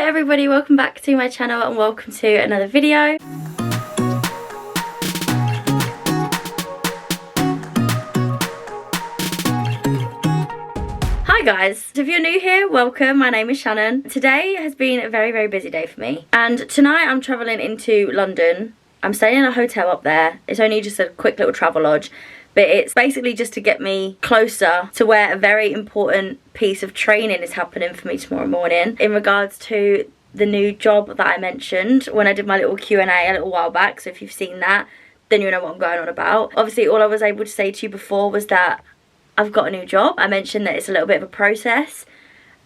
everybody, welcome back to my channel and welcome to another video. Hi guys, so if you're new here, welcome. My name is Shannon. Today has been a very busy day for me, and tonight I'm travelling into London. I'm staying in a hotel up there. It's only just a quick little travel lodge, but it's basically just to get me closer to where a very important piece of training is happening for me tomorrow morning in regards to the new job that I mentioned when I did my little Q&A a little while back. So if you've seen that, then you know what I'm going on about. Obviously, all I was able to say to you before was that I've got a new job. I mentioned that it's a little bit of a process.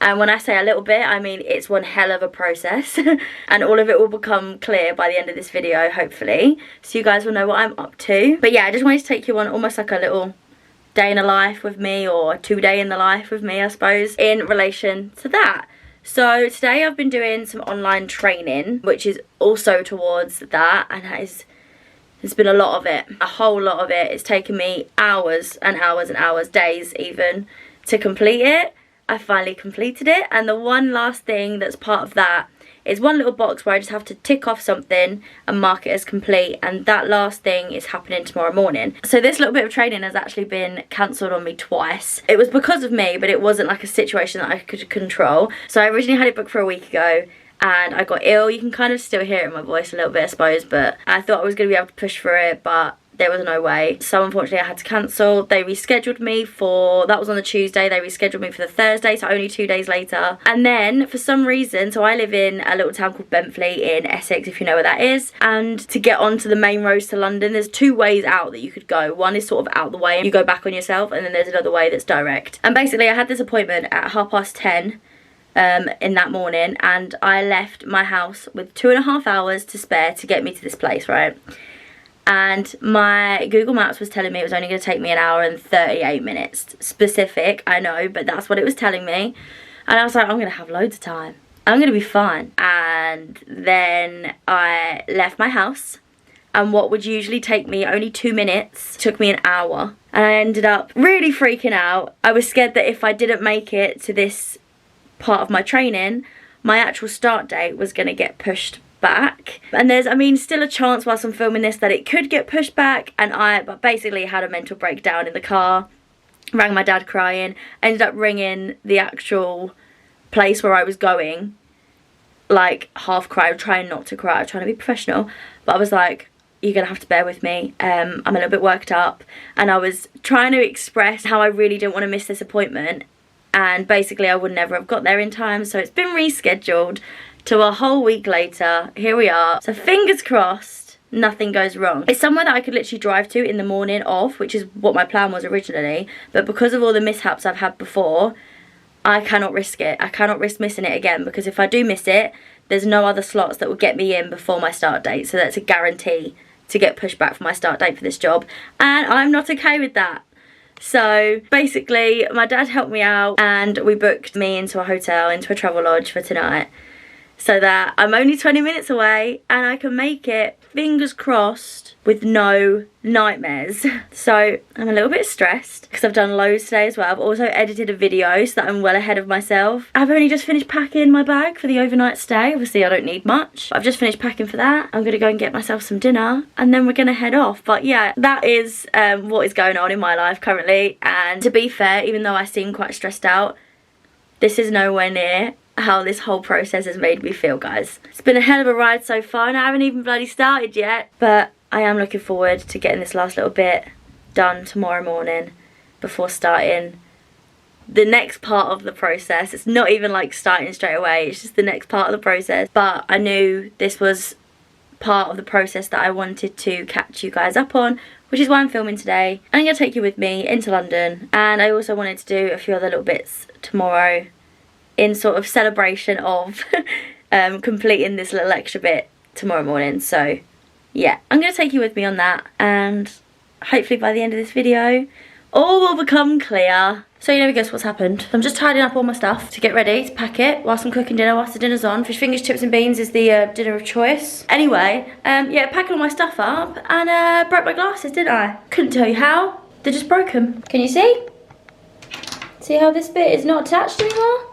And when I say a little bit, I mean it's one hell of a process. And all of it will become clear by the end of this video, hopefully. So you guys will know what I'm up to. But yeah, I just wanted to take you on almost like a little day in the life with me, or a 2-day in the life with me, I suppose, in relation to that. So today I've been doing some online training, which is also towards that. And that is, there's been a lot of it, a whole lot of it. It's taken me hours and hours and hours, days even, to complete it. I finally completed it, and the one last thing that's part of that is one little box where I just have to tick off something and mark it as complete, and that last thing is happening tomorrow morning. So this little bit of training has actually been cancelled on me twice. It was because of me, but it wasn't like a situation that I could control. So I originally had it booked for a week ago, and I got ill. You can kind of still hear it in my voice a little bit, I suppose, but I thought I was going to be able to push through it, but there was no way. So unfortunately I had to cancel. They rescheduled me for, that was on the Tuesday, they rescheduled me for the Thursday, so only 2 days later. And then for some reason, so I live in a little town called Bentley in Essex, if you know where that is. And to get onto the main roads to London, there's 2 ways out that you could go. One is sort of out the way and you go back on yourself, and then there's another way that's direct. And basically I had this appointment at 10:30 in that morning, and I left my house with 2.5 hours to spare to get me to this place, right? And my Google Maps was telling me it was only going to take me 1 hour and 38 minutes. Specific, I know, but that's what it was telling me. And I was like, I'm going to have loads of time. I'm going to be fine. And then I left my house. And what would usually take me only 2 minutes took me 1 hour. And I ended up really freaking out. I was scared that if I didn't make it to this part of my training, my actual start date was going to get pushed back. And there's, I mean, still a chance whilst I'm filming this that it could get pushed back, and but basically had a mental breakdown in the car, rang my dad crying, ended up ringing the actual place where I was going, like half cry, trying not to cry, trying to be professional, but I was like, you're gonna have to bear with me. I'm a little bit worked up, and I was trying to express how I really didn't want to miss this appointment, and basically I would never have got there in time. So it's been rescheduled to a whole week later. Here we are. So fingers crossed nothing goes wrong. It's somewhere that I could literally drive to in the morning of, which is what my plan was originally, but because of all the mishaps I've had before, I cannot risk it. I cannot risk missing it again, because if I do miss it, there's no other slots that will get me in before my start date. So that's a guarantee to get pushed back for my start date for this job, and I'm not okay with that. So basically my dad helped me out, and we booked me into a hotel, into a travel lodge for tonight, so that I'm only 20 minutes away and I can make it, fingers crossed, with no nightmares. So I'm a little bit stressed because I've done loads today as well. I've also edited a video so that I'm well ahead of myself. I've only just finished packing my bag for the overnight stay. Obviously I don't need much. I've just finished packing for that. I'm gonna go and get myself some dinner, and then we're gonna head off. But yeah, that is what is going on in my life currently. And to be fair, even though I seem quite stressed out, this is nowhere near how this whole process has made me feel, guys. It's been a hell of a ride so far, and I haven't even bloody started yet, but I am looking forward to getting this last little bit done tomorrow morning before starting the next part of the process. It's not even like starting straight away, it's just the next part of the process. But I knew this was part of the process that I wanted to catch you guys up on, which is why I'm filming today. I'm gonna take you with me into London, and I also wanted to do a few other little bits tomorrow in sort of celebration of completing this little extra bit tomorrow morning. So yeah, I'm going to take you with me on that, and hopefully by the end of this video all will become clear. So you never guess what's happened. I'm just tidying up all my stuff to get ready to pack it whilst I'm cooking dinner, whilst the dinner's on. Fish fingers, chips and beans is the dinner of choice. Anyway, yeah, packing all my stuff up, and broke my glasses, didn't I? Couldn't tell you how, they just broke them. Can you see? See how this bit is not attached anymore?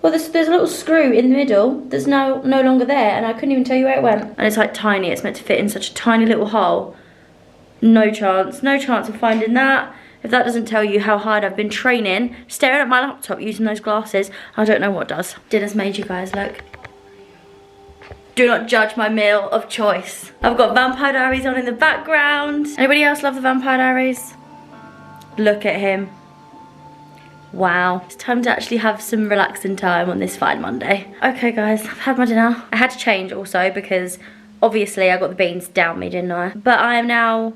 Well, there's a little screw in the middle that's no longer there, and I couldn't even tell you where it went. And it's like tiny, it's meant to fit in such a tiny little hole. No chance of finding that. If that doesn't tell you how hard I've been training, staring at my laptop using those glasses, I don't know what does. Dinner's made, you guys, look. Do not judge my meal of choice. I've got Vampire Diaries on in the background. Anybody else love the Vampire Diaries? Look at him. Wow. It's time to actually have some relaxing time on this fine Monday. Okay guys, I've had my dinner. I had to change also because obviously I got the beans down me, didn't I? But I am now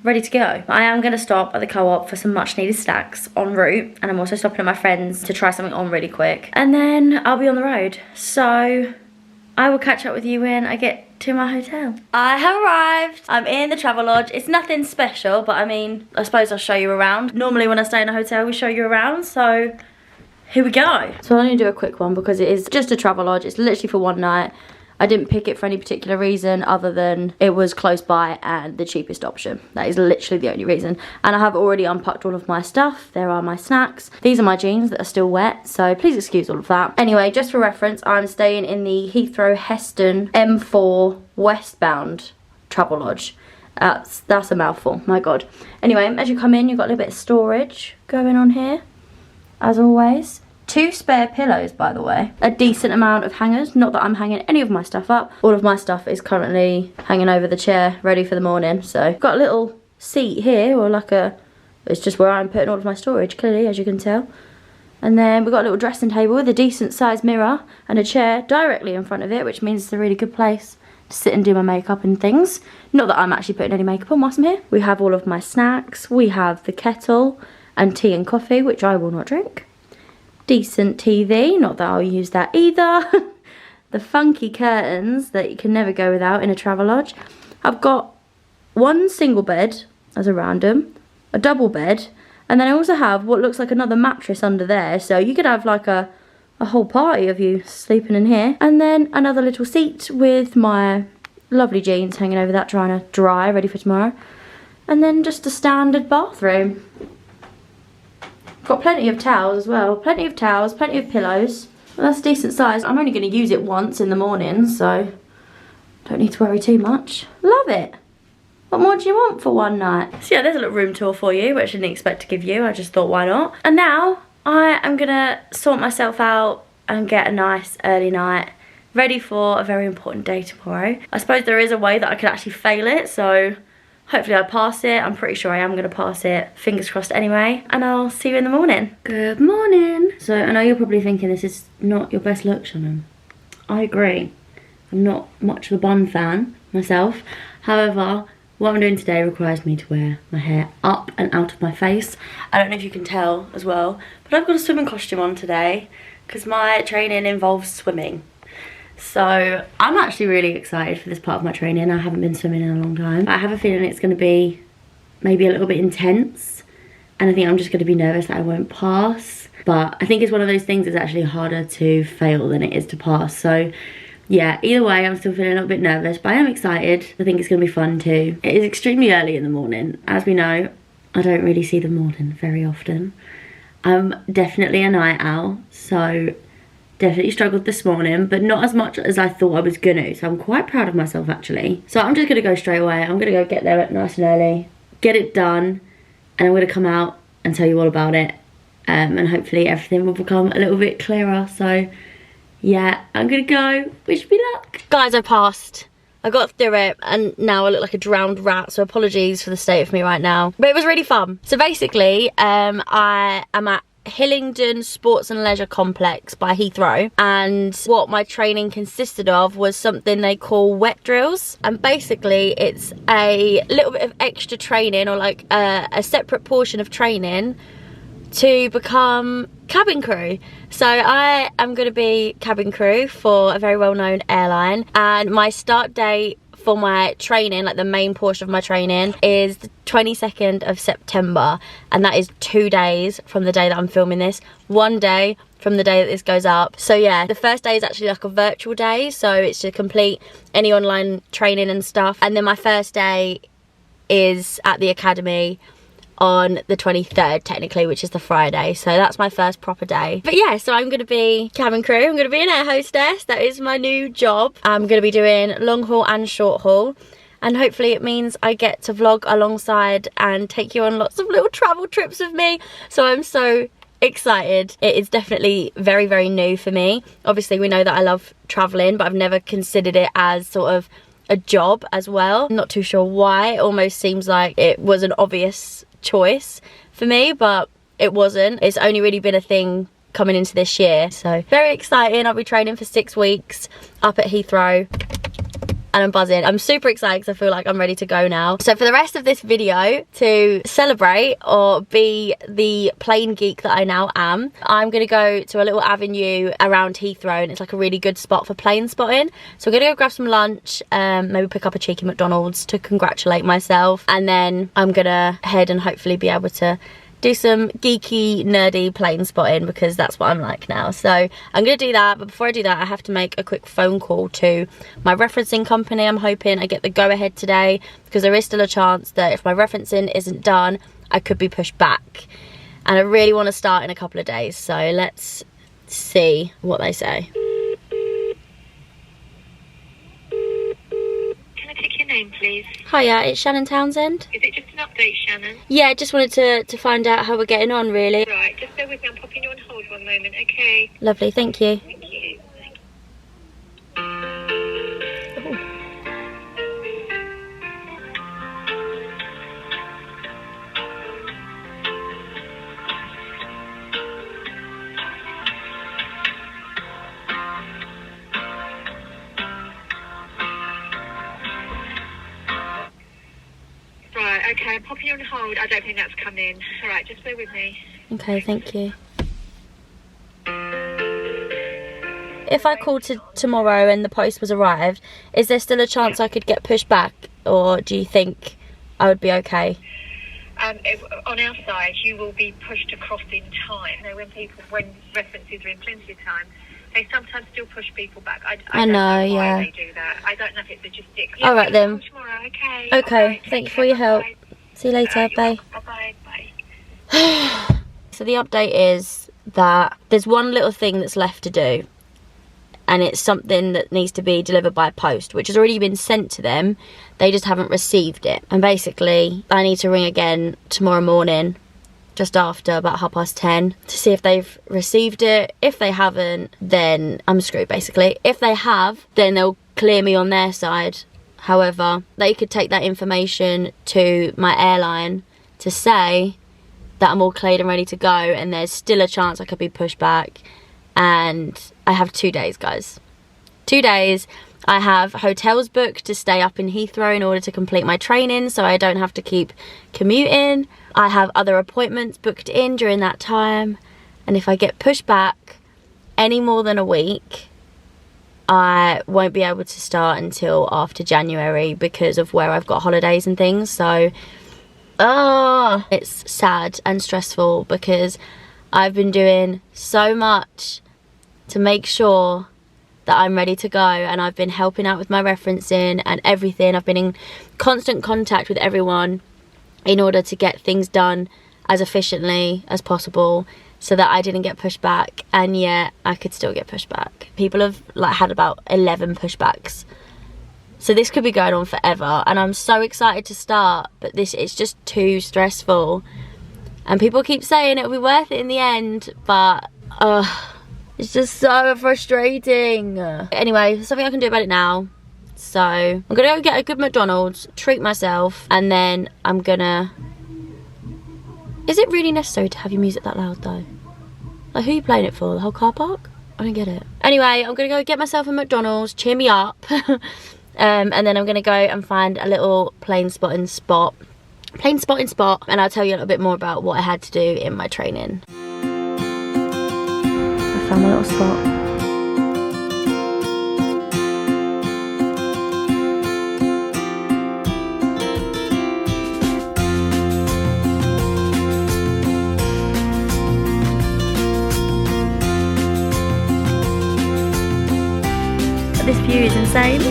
ready to go. I am going to stop at the co-op for some much needed snacks en route, and I'm also stopping at my friend's to try something on really quick. And then I'll be on the road. So I will catch up with you when I get to my hotel. I have arrived. I'm in the travel lodge. It's nothing special, but I mean, I suppose I'll show you around. Normally when I stay in a hotel, we show you around, so here we go. So I'll only do a quick one because it is just a travel lodge. It's literally for one night. I didn't pick it for any particular reason other than it was close by and the cheapest option. That is literally the only reason. And I have already unpacked all of my stuff. There are my snacks. These are my jeans that are still wet, so please excuse all of that. Anyway, just for reference, I'm staying in the Heathrow Heston M4 westbound travel lodge. That's a mouthful, my god. Anyway, as you come in, you've got a little bit of storage going on here, as always. 2 spare pillows, by the way. A decent amount of hangers. Not that I'm hanging any of my stuff up. All of my stuff is currently hanging over the chair, ready for the morning. So, got a little seat here, or like it's just where I'm putting all of my storage, clearly, as you can tell. And then we've got a little dressing table with a decent sized mirror and a chair directly in front of it, which means it's a really good place to sit and do my makeup and things. Not that I'm actually putting any makeup on whilst I'm here. We have all of my snacks. We have the kettle and tea and coffee, which I will not drink. Decent TV, not that I'll use that either. The funky curtains that you can never go without in a travel lodge. I've got one single bed as a random, a double bed, and then I also have what looks like another mattress under there, so you could have like a whole party of you sleeping in here. And then another little seat with my lovely jeans hanging over that, trying to dry, ready for tomorrow. And then just a standard bathroom. Got plenty of towels as well. Plenty of towels, plenty of pillows. Well, that's a decent size. I'm only going to use it once in the morning, so don't need to worry too much. Love it. What more do you want for one night? So yeah, there's a little room tour for you, which I didn't expect to give you. I just thought, why not? And now I am going to sort myself out and get a nice early night, ready for a very important day tomorrow. I suppose there is a way that I could actually fail it, so hopefully I pass it. I'm pretty sure I am going to pass it. Fingers crossed anyway. And I'll see you in the morning. Good morning. So I know you're probably thinking this is not your best look, Shannon. I agree. I'm not much of a bun fan myself. However, what I'm doing today requires me to wear my hair up and out of my face. I don't know if you can tell as well, but I've got a swimming costume on today because my training involves swimming. So I'm actually really excited for this part of my training. I haven't been swimming in a long time. I have a feeling it's going to be maybe a little bit intense, and I think I'm just going to be nervous that I won't pass. But I think it's one of those things that's actually harder to fail than it is to pass. So yeah, either way, I'm still feeling a little bit nervous, but I am excited. I think it's going to be fun too. It is extremely early in the morning. As we know, I don't really see the morning very often. I'm definitely a night owl, so definitely struggled this morning, but not as much as I thought I was gonna, so I'm quite proud of myself actually. So I'm just gonna go straight away. I'm gonna go get there nice and early, get it done, and I'm gonna come out and tell you all about it, and hopefully everything will become a little bit clearer. So yeah, I'm gonna go. Wish me luck. Guys, I passed. I got through it, and now I look like a drowned rat, so apologies for the state of me right now. But it was really fun. So basically, I am at Hillingdon Sports and Leisure Complex by Heathrow, and what my training consisted of was something they call wet drills, and basically it's a little bit of extra training, or like a separate portion of training to become cabin crew. So I am going to be cabin crew for a very well-known airline, and my start date for my training, like the main portion of my training, is the 22nd of September, and that is 2 days from the day that I'm filming this, 1 day from the day that this goes up. So yeah, the first day is actually like a virtual day, so it's to complete any online training and stuff, and then my first day is at the academy on the 23rd technically, which is the Friday, so that's my first proper day. But yeah, so I'm gonna be cabin crew, I'm gonna be an air hostess. That is my new job. I'm gonna be doing long haul and short haul, and hopefully it means I get to vlog alongside and take you on lots of little travel trips with me. So I'm so excited. It is definitely very, very new for me. Obviously we know that I love traveling, but I've never considered it as sort of a job as well. I'm not too sure why. It almost seems like it was an obvious choice for me, but it wasn't. It's only really been a thing coming into this year, so very exciting. I'll be training for 6 weeks up at Heathrow, and I'm buzzing. I'm super excited because I feel like I'm ready to go now. So for the rest of this video, to celebrate or be the plane geek that I now am, I'm gonna go to a little avenue around Heathrow, and it's like a really good spot for plane spotting. So I'm gonna go grab some lunch, maybe pick up a cheeky McDonald's to congratulate myself, and then I'm gonna head and hopefully be able to do some geeky, nerdy plane spotting, because that's what I'm like now. So I'm gonna do that, but before I do that, I have to make a quick phone call to my referencing company. I'm hoping I get the go-ahead today, because there is still a chance that if my referencing isn't done, I could be pushed back. And I really want to start in a couple of days, so let's see what they say. Name, please. Hiya, it's Shannon Townsend. Is it just an update, Shannon? Yeah, I just wanted to find out how we're getting on, really. Right, just bear with me. I'm popping you on hold one moment, okay? Lovely, thank you. Thank you. Right, okay, I'm popping you on hold. I don't think that's come in. All right, just bear with me. Okay, thank you. If I called tomorrow and the post was arrived, is there still a chance I could get pushed back, or do you think I would be okay? On our side, you will be pushed across in time. You know, when references are in plenty of time, they sometimes still push people back. I don't know why they do that. I don't know if it's logistics. All right then. Tomorrow, okay. Okay. Right, Thank you for your help. Bye. See you later. Bye. Bye. Bye. So the update is that there's one little thing that's left to do, and it's something that needs to be delivered by post, which has already been sent to them. They just haven't received it. And basically, I need to ring again tomorrow morning, just after about 10:30, to see if they've received it. If they haven't, then I'm screwed, basically. If they have, then they'll clear me on their side. However, they could take that information to my airline to say that I'm all cleared and ready to go, and there's still a chance I could be pushed back. And I have 2 days, guys. 2 days. I have hotels booked to stay up in Heathrow in order to complete my training, so I don't have to keep commuting. I have other appointments booked in during that time, and if I get pushed back any more than a week, I won't be able to start until after January because of where I've got holidays and things. So it's sad and stressful, because I've been doing so much to make sure that I'm ready to go, and I've been helping out with my referencing and everything. I've been in constant contact with everyone in order to get things done as efficiently as possible, so that I didn't get pushed back, and yet I could still get pushed back. People have had about 11 pushbacks, so this could be going on forever, and I'm so excited to start, but it's just too stressful, and people keep saying it'll be worth it in the end, but it's just so frustrating. Anyway, there's something I can do about it now. So I'm gonna go get a good McDonald's, treat myself, and then I'm gonna... Is it really necessary to have your music that loud though? Like, who are you playing it for? The whole car park? I don't get it. Anyway, I'm gonna go get myself a McDonald's, cheer me up. And then I'm gonna go and find a little plane spotting spot, and I'll tell you a little bit more about what I had to do in my training. I found my little spot. This view is insane.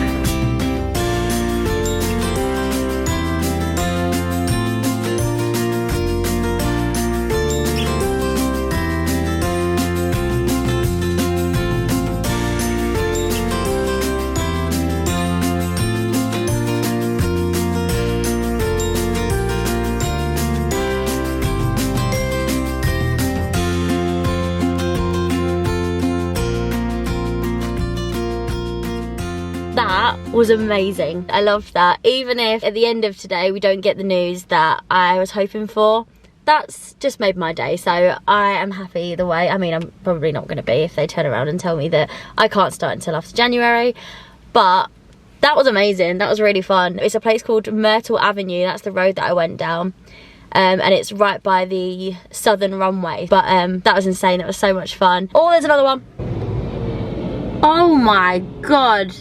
That was amazing. I loved that. Even if at the end of today we don't get the news that I was hoping for, that's just made my day. So I am happy either way. I mean, I'm probably not going to be if they turn around and tell me that I can't start until after January. But that was amazing. That was really fun. It's a place called Myrtle Avenue. That's the road that I went down. And it's right by the southern runway. But that was insane. It was so much fun. Oh, there's another one. Oh my God.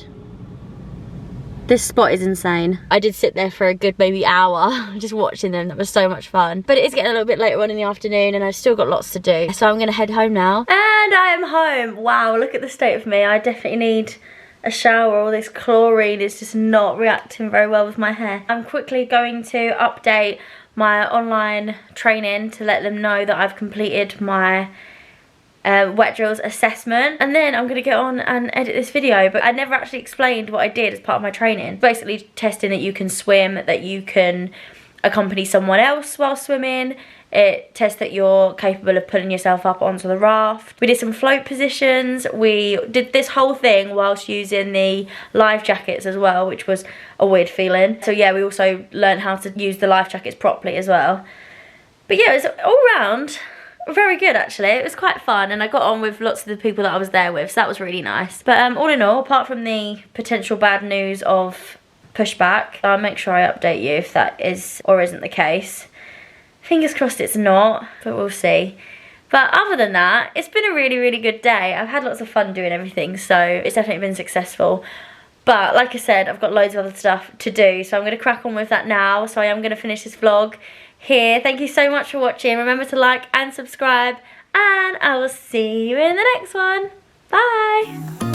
This spot is insane. I did sit there for a good maybe hour just watching them. That was so much fun. But it is getting a little bit later on in the afternoon and I've still got lots to do. So I'm gonna head home now. And I am home. Wow, look at the state of me. I definitely need a shower. All this chlorine is just not reacting very well with my hair. I'm quickly going to update my online training to let them know that I've completed my wet drills assessment, and then I'm gonna get on and edit this video. But I never actually explained what I did as part of my training. Basically testing that you can swim, that you can accompany someone else while swimming. It tests that you're capable of pulling yourself up onto the raft. We did some float positions. We did this whole thing whilst using the life jackets as well, which was a weird feeling. So yeah, we also learned how to use the life jackets properly as well. But yeah, it was all round very good actually. It was quite fun and I got on with lots of the people that I was there with, so that was really nice. But all in all, apart from the potential bad news of pushback, I'll make sure I update you if that is or isn't the case. Fingers crossed it's not, but we'll see. But other than that, it's been a really, really good day. I've had lots of fun doing everything, so it's definitely been successful. But like I said, I've got loads of other stuff to do, so I'm going to crack on with that now. So I am going to finish this vlog here. Thank you so much for watching. Remember to like and subscribe, and I will see you in the next one. Bye!